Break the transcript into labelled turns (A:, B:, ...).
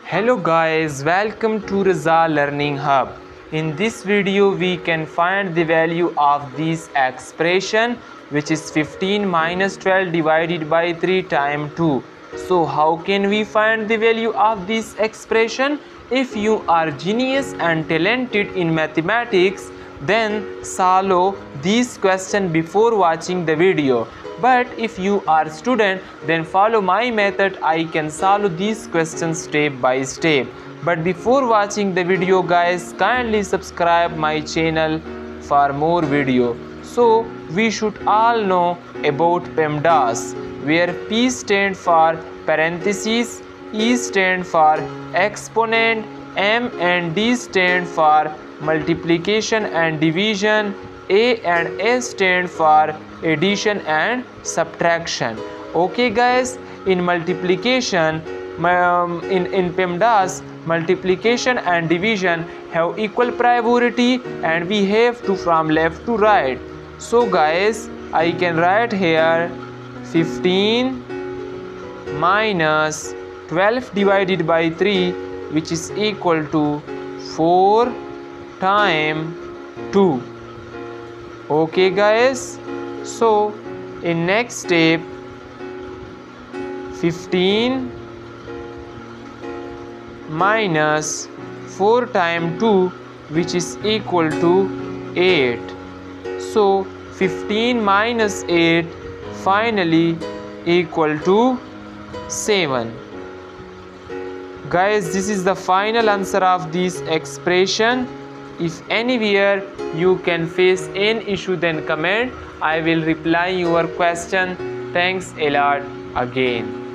A: Hello guys, welcome to Raza Learning Hub. In this video we can find the value of this expression, which is 15 minus 12 divided by 3 times 2. So how can we find the value of this expression? If you are genius and talented in mathematics, then solve this question before watching the video. But if you are student, then follow my method. I can solve these questions step by step. But before watching the video guys, kindly subscribe my channel for more video. So we should all know about PEMDAS, where P stand for parentheses, E stand for exponent, M and D stand for multiplication and division, A and S stand for addition and subtraction. Okay guys, in multiplication, in PEMDAS, multiplication and division have equal priority and we have to from left to right. So guys, I can write here 15 minus 12 divided by 3, which is equal to 4 times 2. Okay guys, so in next step, 15 minus 4 times 2, which is equal to 8. So 15 minus 8 finally equal to 7. Guys, this is the final answer of this expression. If anywhere you can face any issue, then comment. I will reply your question. Thanks a lot again.